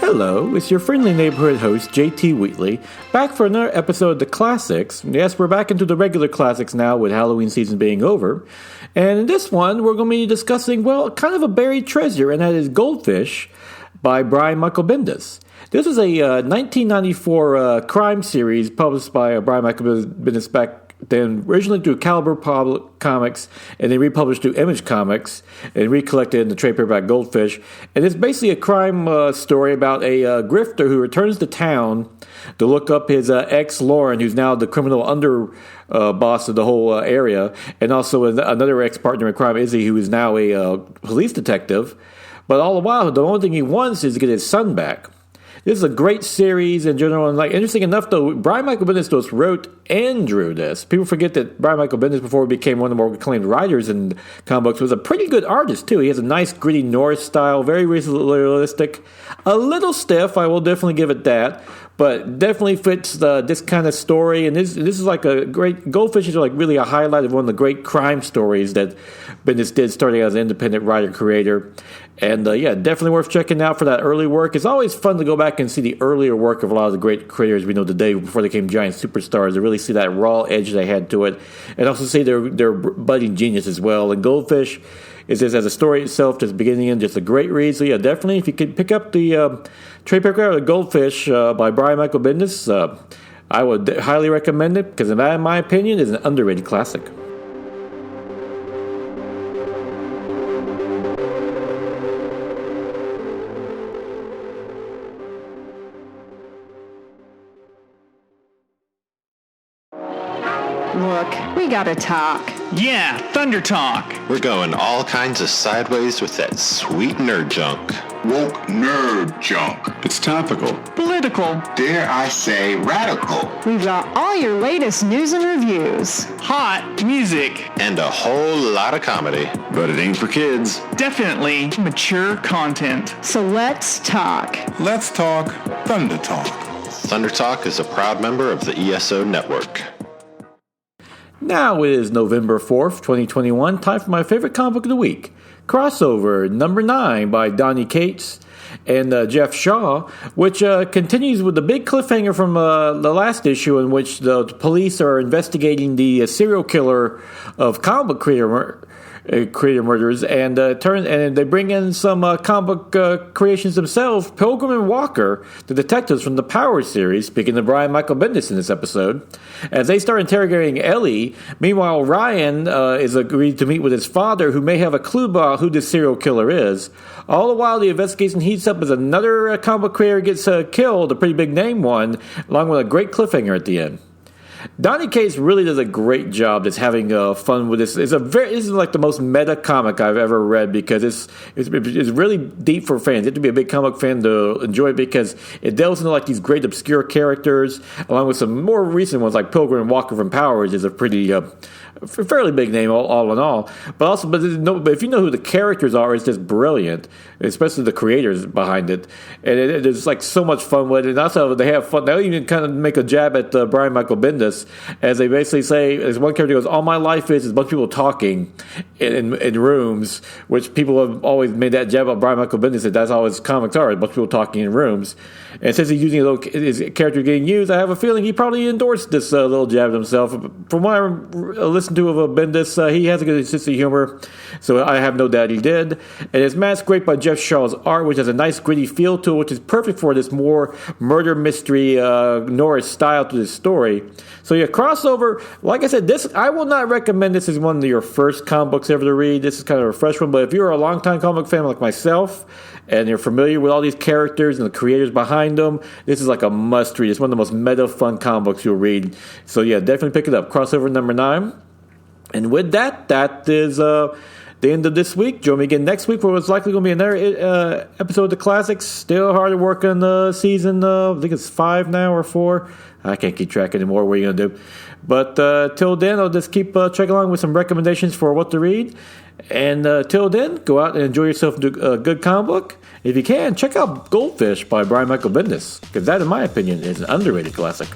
Hello, it's your friendly neighborhood host, JT Wheatley, back for another episode of The Classics. Yes, we're back into the regular classics now with Halloween season being over. And in this one, we're going to be discussing, well, kind of a buried treasure, and that is Goldfish by Brian Michael Bendis. This was a 1994 crime series published by Brian Michael Bendis back then, originally through Caliber Comics, and then republished through Image Comics, and recollected in the trade paperback Goldfish. And it's basically a crime story about a grifter who returns to town to look up his ex, Lauren, who's now the criminal under boss of the whole area, and also another ex-partner in crime, Izzy, who is now a police detective. But all the while, the only thing he wants is to get his son back. This is a great series in general, and interesting enough, though, Brian Michael Bendis both wrote and drew this. People forget that Brian Michael Bendis, before he became one of the more acclaimed writers in comic books, was a pretty good artist, too. He has a nice, gritty Norse style, very realistic, a little stiff, I will definitely give it that, but definitely fits this kind of story. And this is like a great, Goldfish is like really a highlight of one of the great crime stories that Bendis did, starting as an independent writer-creator. And definitely worth checking out for that early work. It's always fun to go back and see the earlier work of a lot of the great creators we know today before they became giant superstars, to really see that raw edge they had to it, and also see their budding genius as well. And Goldfish is just, as a story itself, just beginning in, just a great read. So yeah, definitely, if you could pick up the trade paperback Goldfish by Brian Michael Bendis, I would highly recommend it, because in my opinion, it's an underrated classic. Look, we gotta talk. Yeah, Thunder Talk. We're going all kinds of sideways with that sweet nerd junk. Woke nerd junk. It's topical. Political. Dare I say radical. We've got all your latest news and reviews. Hot music. And a whole lot of comedy. But it ain't for kids. Definitely mature content. So let's talk. Let's talk Thunder Talk. Thunder Talk is a proud member of the ESO Network. Now it is November 4th, 2021, time for my favorite comic book of the week, Crossover number 9 by Donny Cates and Jeff Shaw, which continues with the big cliffhanger from the last issue, in which the police are investigating the serial killer of comic book creator murderers, and they bring in some comic book creations themselves, Pilgrim and Walker, the detectives from the Power series, speaking of Brian Michael Bendis in this episode, as they start interrogating Ellie. Meanwhile, Ryan is agreed to meet with his father, who may have a clue about who this serial killer is. All the while, the investigation heats up as another comic book creator gets killed, a pretty big name one, along with a great cliffhanger at the end. Donny Cates really does a great job just having fun with this. This is like the most meta comic I've ever read, because it's really deep for fans. You have to be a big comic fan to enjoy it, because it delves into like these great obscure characters, along with some more recent ones like Pilgrim and Walker from Powers is a pretty fairly big name all in all. But if you know who the characters are, it's just brilliant, especially the creators behind it. And it's like so much fun with it. And also they have fun. They even kind of make a jab at Brian Michael Bendis, as they basically say, as one character goes, all my life is a bunch of people talking in rooms, which people have always made that jab at Brian Michael Bendis, that that's how his comics are, a bunch of people talking in rooms. And since he's using his character getting used, I have a feeling he probably endorsed this little jab himself. From what I listened to of Bendis, he has a good sense of humor, so I have no doubt he did. And it's masked great by Jeff Shaw's art, which has a nice gritty feel to it, which is perfect for this more murder mystery Norris style to this story. So yeah, Crossover, like I said, this I will not recommend this as one of your first comic books ever to read. This is kind of a fresh one, but if you're a longtime comic book fan like myself, and you're familiar with all these characters and the creators behind them, this is like a must-read. It's one of the most meta fun comic books you'll read. So yeah, definitely pick it up. Crossover number 9. And with that is the end of this week. Join me again next week, where it's likely going to be another episode of The Classics. Still hard to work on the season. I think it's 5 now or 4. I can't keep track anymore. What are you going to do? But till then, I'll just keep checking along with some recommendations for what to read. And till then, go out and enjoy yourself a good comic book. If you can, check out Goldfish by Brian Michael Bendis, because that, in my opinion, is an underrated classic.